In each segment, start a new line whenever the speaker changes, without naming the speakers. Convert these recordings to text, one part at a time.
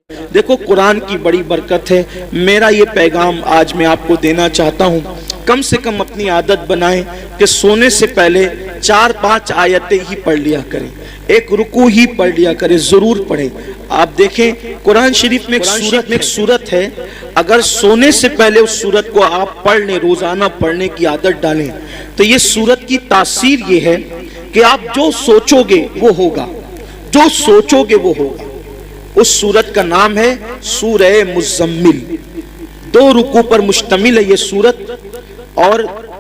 دیکھو قرآن کی بڑی برکت ہے. میرا یہ پیغام آج میں آپ کو دینا چاہتا ہوں, کم سے کم اپنی عادت بنائیں کہ سونے سے پہلے 4-5 آیتیں ہی پڑھ لیا کریں, ایک رکوع ہی پڑھ لیا کریں, ضرور پڑھیں. آپ دیکھیں قرآن شریف میں ایک سورت ہے, اگر سونے سے پہلے اس سورت کو آپ پڑھ لیں, روزانہ پڑھنے کی عادت ڈالیں, تو یہ سورت کی تاثیر یہ ہے کہ آپ جو سوچو گے وہ ہوگا, جو سوچو گے وہ ہوگا. اس سورت کا نام ہے سورہ مزمل. 2 رکوع پر مشتمل ہے یہ سورت, اور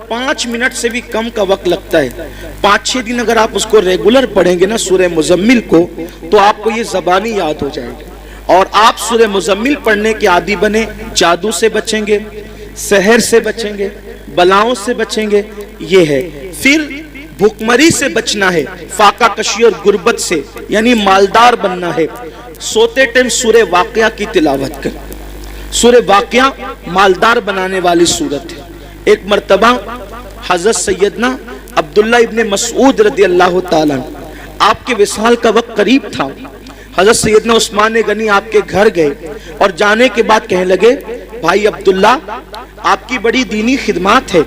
5 منٹ سے بھی کم کا وقت لگتا ہے. 5-6 دن اگر آپ اس کو ریگولر پڑھیں گے نا سورہ مزمل کو, تو آپ کو یہ زبانی یاد ہو جائے گی, اور آپ سورہ مزمل پڑھنے کے عادی بنے. جادو سے بچیں گے, سحر سے بچیں گے, بلاؤں سے بچیں گے, یہ ہے. پھر بھوکمری سے بچنا ہے, فاقہ کشی اور غربت سے, یعنی مالدار بننا ہے. سوتے ٹائم سورہ واقعہ کی تلاوت کر. سورہ واقعہ مالدار بنانے والی سورت ہے. ایک مرتبہ حضرت سیدنا عبداللہ ابن مسعود رضی اللہ تعالیٰ, آپ کے وصال کا وقت قریب تھا. حضرت سیدنا عثمان غنی آپ کے گھر گئے, اور جانے کے بعد کہنے لگے, بھائی عبداللہ آپ کی بڑی دینی خدمات ہے,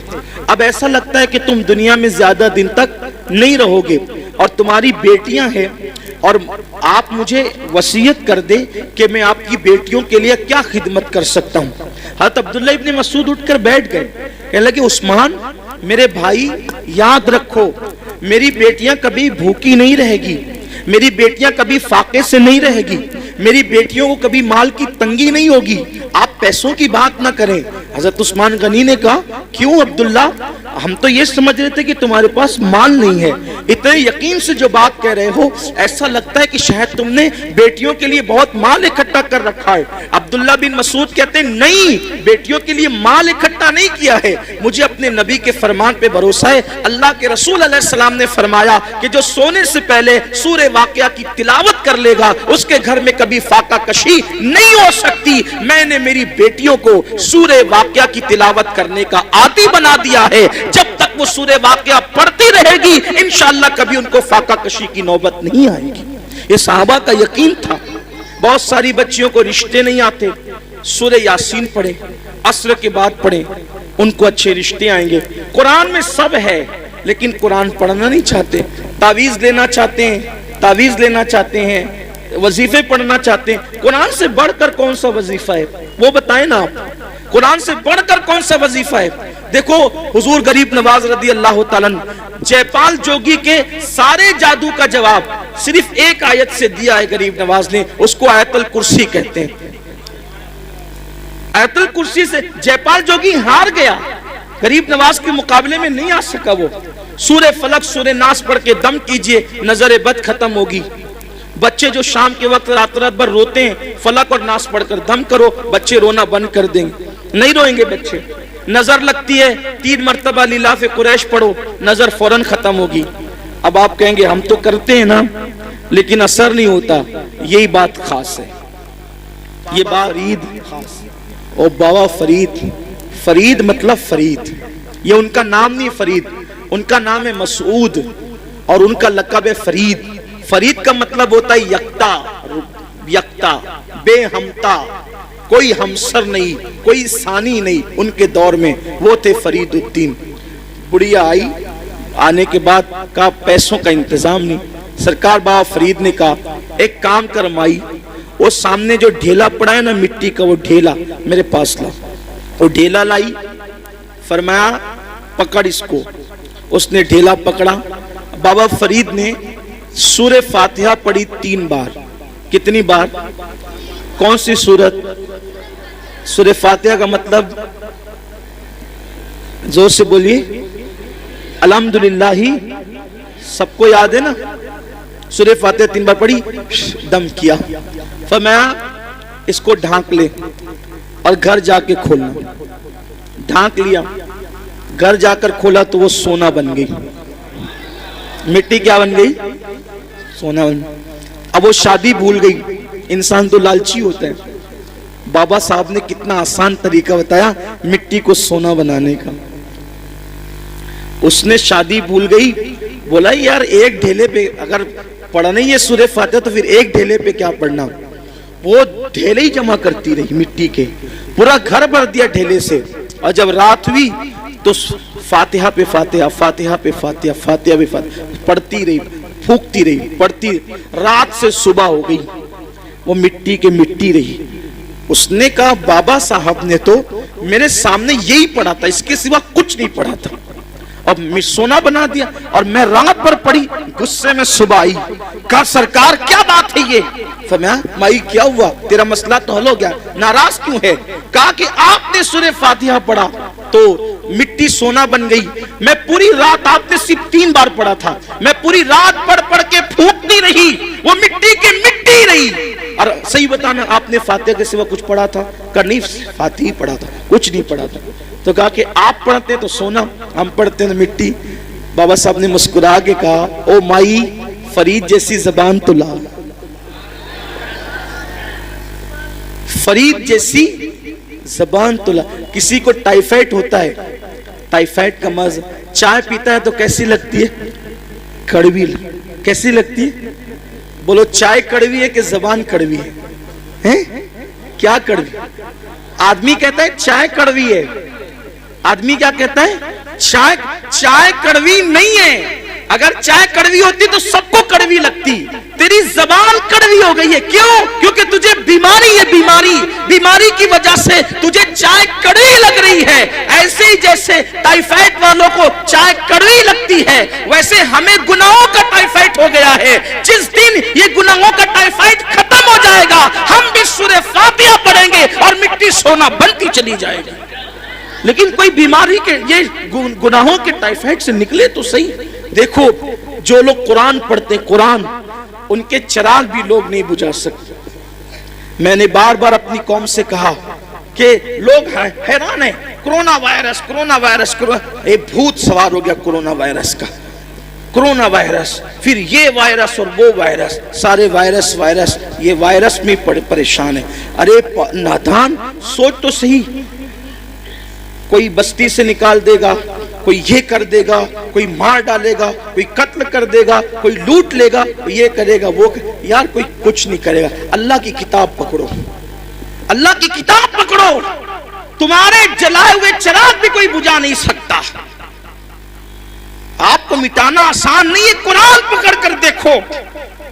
اب ایسا لگتا ہے کہ تم دنیا میں زیادہ دن تک نہیں رہو گے, اور تمہاری بیٹیاں ہیں, اور آپ مجھے وصیت کر دیں کہ میں آپ کی بیٹیوں کے لیے کیا خدمت کر سکتا ہوں. حضرت عبداللہ ابن مسعود اٹھ کر بیٹھ گئے, کہنے لگے, عثمان میرے بھائی یاد رکھو, میری بیٹیاں کبھی بھوکی نہیں رہے گی, میری بیٹیاں کبھی فاقے سے نہیں رہے گی, میری بیٹیوں کو کبھی مال کی تنگی نہیں ہوگی, آپ پیسوں کی بات نہ کریں. حضرت عثمان غنی نے کہا, کیوں عبداللہ, ہم تو یہ سمجھ رہے تھے کہ تمہارے پاس مال نہیں ہے, اتنے یقین سے جو بات کہہ رہے ہو ایسا لگتا ہے کہ شاید تم نے بیٹیوں کے لیے بہت مال اکٹھا کر رکھا ہے. عبداللہ بن مسعود کہتے ہیں, نہیں, بیٹیوں کے لیے مال اکٹھا نہیں کیا ہے, مجھے اپنے نبی کے فرمان پہ بھروسہ ہے. اللہ کے رسول علیہ السلام نے فرمایا کہ جو سونے سے پہلے سورہ واقعہ کی تلاوت کر لے گا اس کے گھر میں کبھی فاقہ کشی نہیں ہو سکتی. میں نے میری بیٹیوں کو سورہ واقعہ کی تلاوت کرنے کا عادی بنا دیا ہے, جب تک وہ سورہ واقعہ پڑھتی رہے گی انشاءاللہ کبھی ان کو فاقہ کشی کی نوبت نہیں آئے گی. یہ صحابہ کا یقین تھا. بہت ساری بچیوں کو رشتے نہیں آتے, سورہ یاسین پڑھیں, عصر کے بعد پڑھیں, ان کو اچھے رشتے آئیں گے. قرآن میں سب ہے لیکن قرآن پڑھنا نہیں چاہتے, تعویذ لینا چاہتے ہیں, تعویذ لینا چاہتے ہیں, وظیفے پڑھنا چاہتے ہیں. قرآن سے بڑھ کر کون سا وظیفہ ہے وہ بتائیں نا آپ, قرآن سے بڑھ کر کون سا وظیفہ ہے. دیکھو حضور غریب نواز رضی اللہ تعالیٰ جے پال جوگی کے سارے جادو کا جواب صرف ایک آیت سے دیا ہے غریب نواز نے, اس کو آیت الکرسی کہتے ہیں. آیت الکرسی سے جے پال جوگی ہار گیا, غریب نواز کے مقابلے میں نہیں آ سکا. وہ سورہ فلق سورہ ناس پڑھ کے دم کیجئے, نظر بد ختم ہوگی. بچے جو شام کے وقت رات رات بھر روتے ہیں, فلق اور ناس پڑھ کر دم کرو, بچے رونا بند کر دیں گے, نہیں روئیں گے بچے. نظر لگتی ہے 3 مرتبہ لیلاف قریش پڑھو, نظر فوراً ختم ہوگی. اب آپ کہیں گے ہم تو کرتے ہیں نا لیکن اثر نہیں ہوتا. یہی بات خاص ہے, یہ فرید خاص. او بابا فرید, فرید مطلب فرید, یہ ان کا نام نہیں فرید, ان کا نام ہے مسعود اور ان کا لقب ہے فرید. فرید کا مطلب ہوتا ہے یکتا, یکتا, بے ہمتا, کوئی ہمسر نہیں, کوئی ثانی نہیں. ان کے دور میں وہ تھے فرید الدین. بڑھیا آئی, آنے کے بعد کہا پیسوں کا انتظام نہیں. سرکار بابا فرید نے کہا ایک کام کر مائی, وہ سامنے جو ڈھیلا پڑا ہے نا مٹی کا, وہ ڈھیلا میرے پاس لا. وہ ڈھیلا لائی, فرمایا پکڑ اس کو. اس نے ڈھیلا پکڑا. بابا فرید نے سورہ فاتحہ پڑھی 3 بار. کتنی بار؟ کون سی سورت؟ سورہ فاتحہ کا مطلب زور سے بولیے, الحمدللہ ہی سب کو یاد ہے نا. سورہ فاتحہ 3 بار پڑھی, دم کیا, فرمایا اس کو ڈھانک لے اور گھر جا کے کھولنا. ڈھانک لیا, گھر جا کر کھولا تو وہ سونا بن گئی. مٹی کیا بن گئی؟ سونا بن گئی. اب وہ شادی بھول گئی. انسان تو لالچی ہوتا ہے. بابا صاحب نے کتنا آسان طریقہ بتایا مٹی کو سونا بنانے کا. اس نے شادی بھول گئی, بولا یار ایک ڈھیلے پہ اگر پڑھنا ہی ہے سورہ فاتحہ تو پھر ایک ڈھیلے پہ کیا پڑھنا. وہ ڈھیلے ہی جمع کرتی رہی مٹی کے، پورا گھر بھر دیا ڈھیلے سے. اور جب رات ہوئی تو فاتحہ پہ فاتحہ، فاتحہ پہ فاتحہ، فاتحہ پہ فاتحہ پڑھتی رہی، پھونکتی رہی، پڑھتی. رات سے صبح ہو گئی، وہ مٹی کے مٹی رہی. اس نے کہا بابا صاحب نے تو میرے سامنے یہی پڑھا تھا، اس کے سوا کچھ نہیں پڑھا تھا، اب سونا بنا دیا. اور میں رات پر پڑھی، غصے میں صبح آئی، کہا سرکار کیا بات ہے یہ؟ فرمایا مائی کیا ہوا، تیرا مسئلہ تو حل ہو گیا، ناراض کیوں ہے؟ کہا کہ آپ نے سورہ فاتحہ پڑھا تو مٹی سونا بن گئی. میں پوری رات، آپ نے صرف 3 بار پڑھا تھا، میں پوری رات پڑھ کے پھونکتی رہی، وہ مٹی کی مٹی رہی. اور صحیح بتانا آپ نے فاتحہ کے سوا کچھ پڑھا تھا؟ کہا نہیں فاتحہ ہی پڑھا تھا، کچھ نہیں پڑھا تھا. تو کہا کہ آپ پڑھتے تو سونا، ہم پڑھتے تو مٹی. بابا صاحب نے مسکرا کے کہا او مائی فرید جیسی زبان تو لا، فرید جیسی زبان تو لا. کسی کو ٹائیفائڈ ہوتا ہے، ٹائیفائڈ کا مرض، چائے پیتا ہے تو کیسی لگتی ہے؟ کڑوی. کیسی لگتی ہے؟ بولو چائے کڑوی ہے کہ زبان کڑوی ہے؟ کیا کڑوی؟ آدمی کہتا ہے چائے کڑوی ہے، آدمی کیا کہتا ہے؟ چائے کڑوی نہیں ہے. اگر چائے کڑوی ہوتی تو سب کو کڑوی لگتی. تیری زبان کڑوی ہو گئی ہے. کیوں؟ کیونکہ تجھے بیماری ہے، بیماری کی وجہ سے تجھے چائے کڑوی لگ رہی ہے. ایسے ہی جیسے ٹائیفائڈ والوں کو چائے کڑوی لگتی ہے، ویسے ہمیں گناہوں کا ٹائیفائڈ ہو گیا ہے. جس دن یہ گناہوں کا ٹائیفائڈ ختم ہو جائے گا، ہم بھی سورہ فاتحہ پڑھیں گے اور مٹی سونا بنتی چلی جائے گی. لیکن کوئی بیماری کے یہ گناہوں کے ٹائیفائڈ سے نکلے تو صحیح. دیکھو جو لوگ قرآن پڑھتے قرآن، ان کے چراغ بھی لوگ نہیں بجھا سکتے. میں نے بار بار اپنی قوم سے کہا کہ لوگ حیران ہیں، کرونا وائرس ایک بھوت سوار ہو گیا کرونا وائرس کا. کرونا وائرس، پھر یہ وائرس اور وہ وائرس، سارے وائرس یہ وائرس میں پریشان ہے. ارے نادان سوچ تو صحیح، کوئی بستی سے نکال دے گا، کوئی یہ کر دے گا، کوئی مار ڈالے گا، کوئی قتل کر دے گا، کوئی لوٹ لے گا، کوئی یہ کرے گا وہ یار کوئی کچھ نہیں کرے گا. اللہ کی کتاب پکڑو، اللہ کی کتاب پکڑو. تمہارے جلائے ہوئے چراغ بھی کوئی بجھا نہیں سکتا. آپ کو مٹانا آسان نہیں ہے. قرآن پکڑ کر دیکھو.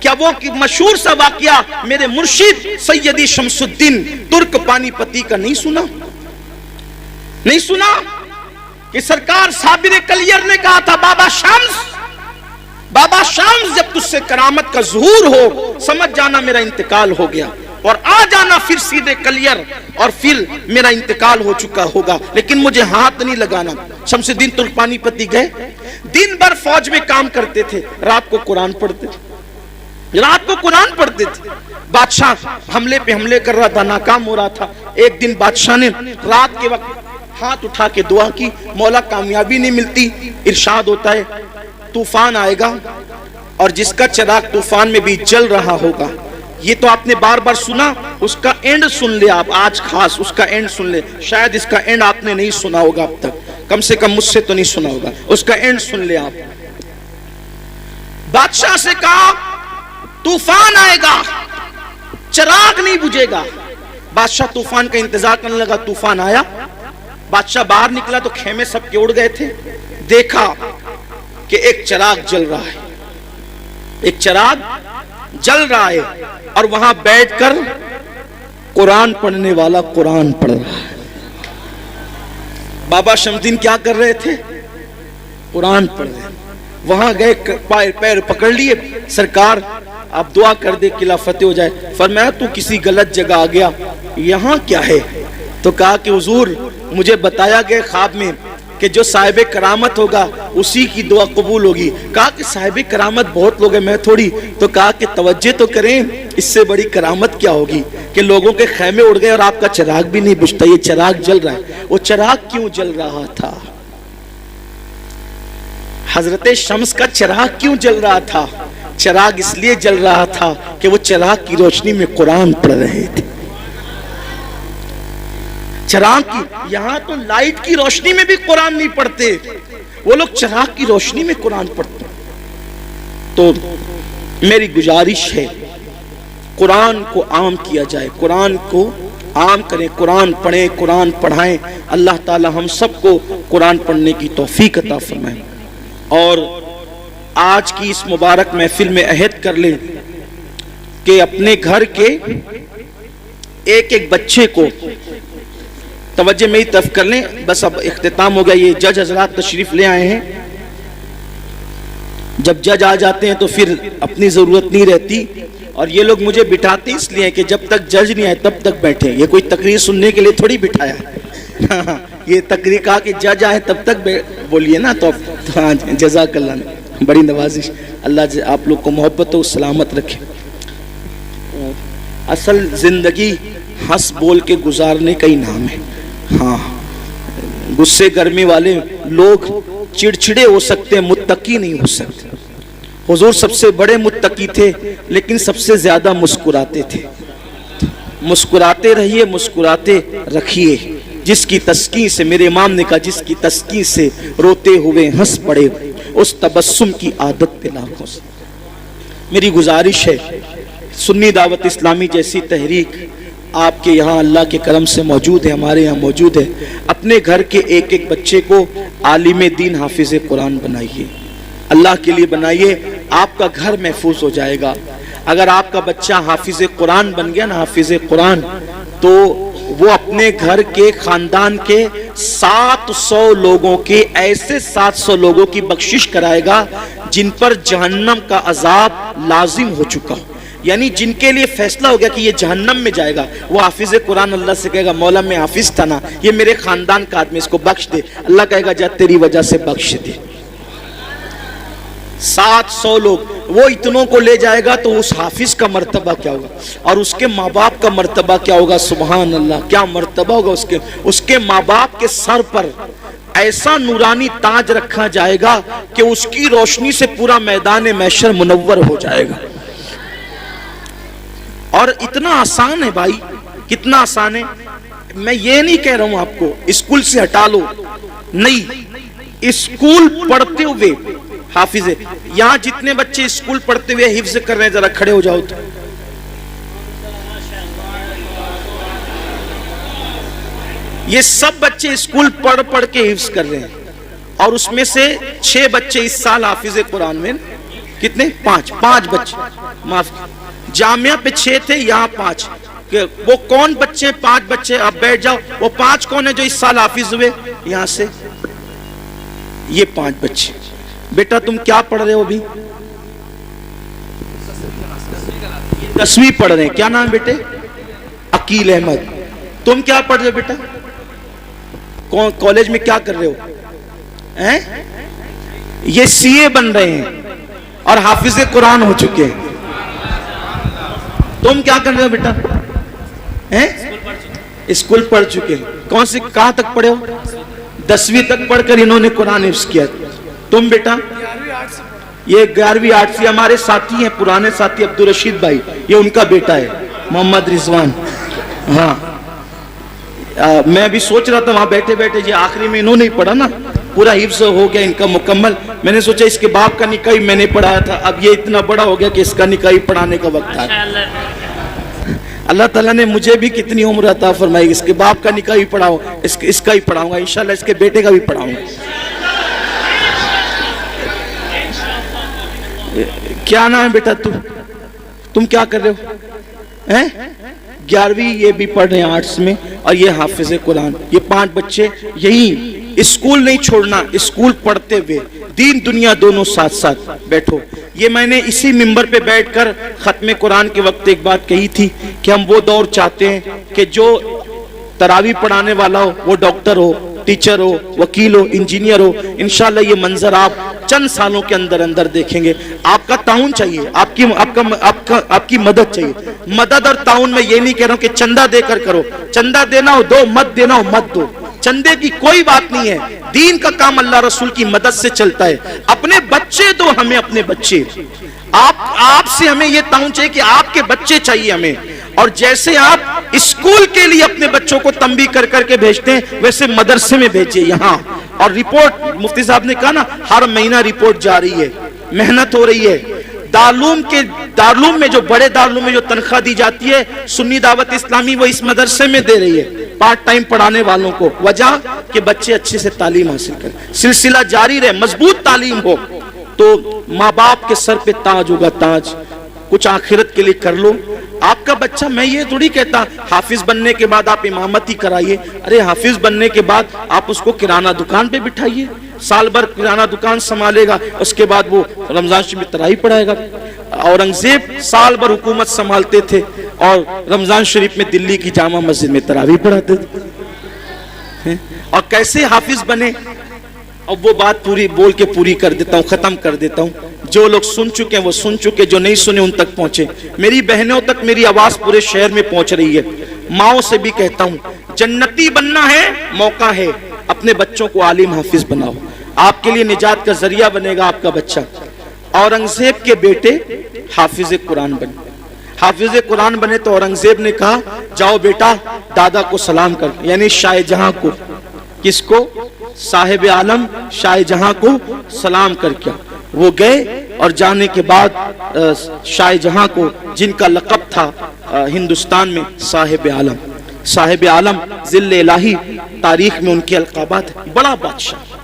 کیا وہ مشہور سا واقعہ میرے مرشد سیدی شمس الدین ترک پانی پتی کا نہیں سنا؟ نہیں سنا کہ سرکار صابر کلیر نے کہا تھا بابا شمس جب تجھ سے کرامت کا ظہور ہو سمجھ جانا میرا انتقال ہو گیا، اور آ جانا پھر سیدھے کلیر اور پھر میرا انتقال ہو چکا ہوگا، لیکن مجھے ہاتھ نہیں لگانا. شمس الدین ترک پانی پتی گئے، دن بھر فوج میں کام کرتے تھے، رات کو قرآن پڑھتے تھے. بادشاہ حملے کر رہا تھا، ناکام ہو رہا تھا. ایک دن بادشاہ نے رات کے وقت ہاتھ اٹھا کے دعا کی، مولا کامیابی نہیں ملتی. ارشاد ہوتا ہے طوفان آئے گا اور جس کا چراغ طوفان میں بھی جل رہا ہوگا. یہ تو آپ نے بار بار سنا، اس کا اینڈ سن لے آپ آج، خاص اس کا اینڈ سن لے. شاید اس کا اینڈ آپ نے نہیں سنا ہوگا اب تک، کم سے کم مجھ سے تو نہیں سنا ہوگا. اس کا اینڈ سن لے آپ. بادشاہ سے کہا طوفان آئے گا، چراغ نہیں بجھے گا. بادشاہ طوفان کا انتظار کرنے لگا. طوفان آیا، بادشاہ باہر نکلا تو خیمے سب کے اڑ گئے تھے. دیکھا کہ ایک چراغ جل رہا ہے، اور وہاں بیٹھ کر قرآن پڑھنے والا قرآن پڑھ رہا ہے. بابا شمدین کیا کر رہے تھے؟ قرآن پڑھ رہے. وہاں گئے، پیر پکڑ لیے. سرکار آپ دعا کر دے قلعہ فتح ہو جائے. فرمایا تو کسی غلط جگہ آ گیا، یہاں کیا ہے؟ تو کہا کہ حضور مجھے بتایا گیا خواب میں کہ جو صاحب کرامت ہوگا اسی کی دعا قبول ہوگی. کہا کہ صاحب کرامت بہت لوگ ہیں، میں تھوڑی. تو کہا کہ توجہ تو کریں، اس سے بڑی کرامت کیا ہوگی کہ لوگوں کے خیمے اڑ گئے اور آپ کا چراغ بھی نہیں بجھتا. یہ چراغ جل رہا ہے. وہ چراغ کیوں جل رہا تھا؟ حضرت شمس کا چراغ کیوں جل رہا تھا؟ چراغ اس لیے جل رہا تھا کہ وہ چراغ کی روشنی میں قرآن پڑھ رہے تھے. چراغ کی، یہاں تو لائٹ کی روشنی میں بھی قرآن نہیں پڑھتے، وہ لوگ چراغ کی روشنی میں قرآن پڑھتے. تو میری گزارش ہے قرآن کو عام کیا جائے، قرآن کو عام کریں، قرآن پڑھیں، قرآن پڑھائیں۔ اللہ تعالی ہم سب کو قرآن پڑھنے کی توفیق عطا فرمائے۔ اور آج کی اس مبارک محفل میں عہد کر لیں کہ اپنے گھر کے ایک ایک بچے کو توجہ میری طرف کر لیں۔ بس اب اختتام ہو گیا، یہ جج حضرات تشریف لے آئے ہیں۔ جب جج آ جاتے ہیں تو پھر اپنی ضرورت نہیں رہتی، اور یہ لوگ مجھے بٹھاتے اس لیے کہ جب تک جج نہیں آئے تب تک بیٹھے۔ یہ کوئی تقریر سننے کے لیے تھوڑی بٹھایا ہے، یہ تقریر کہا کہ جج آئے تب تک بولیے نا۔ تو ہاں جزاک اللہ، بڑی نوازش، اللہ آپ لوگ کو محبت و سلامت رکھے۔ اصل زندگی ہنس بول کے گزارنے کا ہی نام ہے۔ ہاں، غصے گرمی والے لوگ چڑچڑے ہو سکتے ہیں، متقی نہیں ہو سکتے۔ حضور سب سے بڑے متقی تھے، لیکن سب سے زیادہ مسکراتے تھے۔ مسکراتے رہیے، مسکراتے رکھیے۔ جس کی تسکین سے، میرے امام نے کہا، جس کی تسکین سے روتے ہوئے ہنس پڑے، اس تبسم کی عادت پہ لاکھوں سے۔ میری گزارش ہے، سنی دعوت اسلامی جیسی تحریک آپ کے یہاں اللہ کے کرم سے موجود ہے، ہمارے یہاں موجود ہے۔ اپنے گھر کے ایک ایک بچے کو عالم دین، حافظ قرآن بنائیے، اللہ کے لیے بنائیے، آپ کا گھر محفوظ ہو جائے گا۔ اگر آپ کا بچہ حافظ قرآن بن گیا نا، حافظ قرآن، تو وہ اپنے گھر کے خاندان کے 700 لوگوں کے، ایسے 700 لوگوں کی بخشش کرائے گا جن پر جہنم کا عذاب لازم ہو چکا ہو، یعنی جن کے لیے فیصلہ ہو گیا کہ یہ جہنم میں جائے گا، وہ حافظ قرآن اللہ سے کہے گا مولا میں حافظ تھا نا، یہ میرے خاندان کا آدمی، اس کو بخش دے۔ اللہ کہے گا جا تیری وجہ سے بخش دے۔ 700 لوگ، وہ اتنوں کو لے جائے گا تو اس حافظ کا مرتبہ کیا ہوگا، اور اس کے ماں باپ کا مرتبہ کیا ہوگا؟ سبحان اللہ، کیا مرتبہ ہوگا اس کے ماں باپ کے سر پر ایسا نورانی تاج رکھا جائے گا کہ اس کی روشنی سے پورا میدان محشر منور ہو جائے گا۔ اور اتنا آسان ہے بھائی، کتنا آسان ہے۔ میں یہ نہیں کہہ رہا ہوں آپ کو اسکول سے ہٹا لو، نہیں، اسکول پڑھتے ہوئے حافظ ہے۔ یہاں جتنے بچے اسکول پڑھتے ہوئے حفظ کر رہے ہیں ذرا کھڑے ہو جاؤ تو۔ یہ سب بچے اسکول پڑھ پڑھ کے حفظ کر رہے ہیں، اور اس میں سے 6 بچے اس سال حافظ قرآن میں، کتنے؟ 5 بچے، معاف، جامعہ پہ 6 تھے، یہاں 5۔ وہ کون بچے؟ 5 بچے، آپ بیٹھ جاؤ، وہ 5 کون ہیں جو اس سال حافظ ہوئے؟ یہاں سے یہ 5 بچے۔ بیٹا تم کیا پڑھ رہے ہو ابھی؟ 10ویں پڑھ رہے ہیں، کیا نام بیٹے؟ عقیل احمد۔ تم کیا پڑھ رہے ہو بیٹا؟ کالج میں کیا کر رہے ہو؟ یہ CA بن رہے ہیں اور حافظ قرآن ہو چکے ہیں۔ تم کیا کر رہے ہو بیٹا؟ اسکول پڑھ چکے ہیں۔ کون سے، کہاں تک پڑھے ہو؟ 10ویں تک پڑھ کر انہوں نے قرآن حفظ کیا۔ تم بیٹا؟ یہ 11ویں 8ویں، ہمارے ساتھی ہیں، پرانے ساتھی عبدالرشید بھائی، یہ ان کا بیٹا ہے محمد رضوان۔ ہاں، میں بھی سوچ رہا تھا وہاں بیٹھے بیٹھے، یہ آخری میں انہوں نے پڑھا نا، پورا حفظ ہو گیا ان کا مکمل۔ میں نے سوچا اس کے باپ کا نکاح میں نے پڑھایا تھا، اب یہ اتنا بڑا ہو گیا کہ اس کا نکاح پڑھانے کا وقت آیا۔ اللہ تعالیٰ نے مجھے بھی کتنی عمر عطا فرمائی، اس کے باپ کا نکاح بھی پڑھاؤں، اس کا ہی پڑھاؤں گا انشاءاللہ، اس کے بیٹے کا بھی پڑھاؤں گا۔ کیا نام ہے بیٹا تم کیا کر رہے ہو؟ 11ویں یہ بھی پڑھ رہے ہیں آرٹس میں، اور یہ حافظ قرآن۔ یہ 5 بچے یہی، اسکول نہیں چھوڑنا، اسکول پڑھتے ہوئے دین دنیا دونوں ساتھ ساتھ بیٹھو۔ یہ میں نے اسی ممبر پہ بیٹھ کر ختم قرآن کے وقت ایک بات کہی تھی کہ ہم وہ دور چاہتے ہیں کہ جو تراویح پڑھانے والا ہو وہ ڈاکٹر ہو، ٹیچر ہو، وکیل ہو، انجینئر ہو۔ انشاءاللہ یہ منظر آپ چند سالوں کے اندر اندر دیکھیں گے۔ آپ کا تعاون چاہیے، آپ کی مدد چاہیے۔ مدد اور تعاون میں یہ نہیں کہہ رہا ہوں کہ چندہ دے کر کرو، چندہ دینا ہو دو، مت دینا ہو مت دو، چندے کی کوئی بات نہیں ہے۔ دین کا کام اللہ رسول کی مدد سے چلتا ہے۔ اپنے بچے دو ہمیں، اپنے بچے، آپ سے ہمیں یہ تعاون چاہیے کہ آپ کے بچے چاہیے ہمیں، اور جیسے آپ اسکول کے لیے اپنے بچوں کو تنبیہ کر کر کے بھیجتے ہیں ویسے مدرسے میں بھیجیے یہاں۔ اور رپورٹ، مفتی صاحب نے کہا نا ہر مہینہ رپورٹ جا رہی ہے، محنت ہو رہی ہے، دارالعلوم میں جو بڑے دارالعلوم میں جو تنخواہ دی جاتی ہے سنی دعوت اسلامی وہ اس مدرسے میں دے رہی ہے پارٹ ٹائم پڑھانے والوں کو. وجہ کہ بچے اچھے سے تعلیم حاصل کریں, سلسلہ جاری رہے, مضبوط تعلیم ہو. تو ماں باپ کے سر پہ تاج ہوگا, تاج. کچھ آخرت کے لیے کر لو. آپ کا بچہ, میں یہ تھوڑی کہتا حافظ بننے کے بعد آپ امامت ہی کرائیے. ارے حافظ بننے کے بعد آپ اس کو کرانہ دکان پہ بٹھائیے, سال بھر کرانہ دکان سنبھالے گا, اس کے بعد وہ رمضان شریف میں تراویح پڑھائے گا. اورنگزیب سال بھر حکومت سنبھالتے تھے اور رمضان شریف میں دلی کی جامع مسجد میں تراویح پڑھاتے تھے. اور کیسے حافظ بنے؟ اب وہ بات پوری بول کے پوری کر دیتا ہوں, ختم کر دیتا ہوں. جو لوگ سن چکے ہیں وہ سن چکے, جو نہیں سنے ان تک پہنچے. میری بہنوں تک میری آواز پورے شہر میں پہنچ رہی ہے. ماؤں سے بھی کہتا ہوں, جنتی بننا ہے, موقع ہے, اپنے بچوں کو عالم حافظ بناؤ. آپ کے لیے نجات کا ذریعہ بنے گا آپ کا بچہ. اورنگزیب کے بیٹے حافظ قرآن بنے. حافظ قرآن بنے تو اورنگزیب نے کہا جاؤ بیٹا دادا کو سلام کر, یعنی شاہ جہاں کو. کس کو؟ صاحب عالم شاہ جہاں کو سلام کر کے وہ گئے. اور جانے کے بعد شاہ جہاں کو, جن کا لقب تھا ہندوستان میں صاحب عالم, صاحب عالم ذل الہی, تاریخ میں ان کے القابات ہیں. بڑا بادشاہ,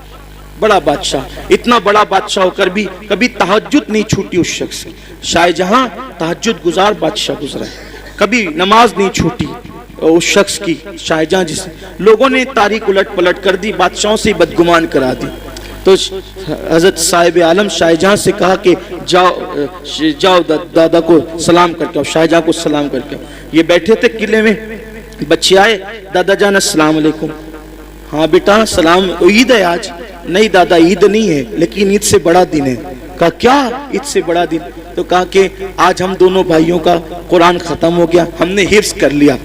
بڑا بادشاہ. اتنا بڑا بادشاہ ہو کر بھی کبھی تہجد نہیں چھوٹی اس شخص کی. شاہ جہاں تہجد گزار بادشاہ گزرا ہے, کبھی نماز نہیں چھوٹی اس شخص کی. شاہ جہاں جسے لوگوں نے تاریخ الٹ پلٹ کر دی, بادشاہوں سے بدگمان کرا دی. تو حضرت صاحب عالم شاہ جہاں سے کہا کہ جاؤ دادا کو سلام کر کے, شاہ جہاں کو سلام کر کے. یہ بیٹھے تھے قلعے میں, بچے آئے, دادا جان السلام علیکم. ہاں بیٹا سلام, عید ہے آج. نہیں دادا عید نہیں ہے, لیکن عید سے بڑا دن ہے. کہا کیا عید سے بڑا دن؟ تو کہا کہ آج ہم دونوں بھائیوں کا قرآن ختم ہو گیا, ہم نے حفظ کر لیا.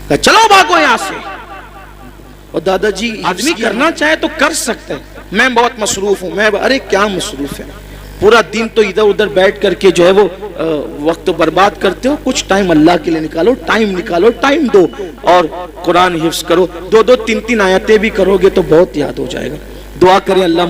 کہا چلو بھاگو یہاں سے. اور دادا جی آدمی کرنا چاہے تو کر سکتے ہیں, میں بہت مصروف ہوں. میں ارے کیا مصروف ہے, پورا دن تو ادھر ادھر بیٹھ کر کے جو ہے وہ وقت برباد کرتے ہو. کچھ ٹائم اللہ کے لیے نکالو, ٹائم نکالو, ٹائم دو اور قرآن حفظ کرو. 2-2 3-3 آیتیں بھی کرو گے تو بہت یاد ہو جائے گا. دعا کریں اللہ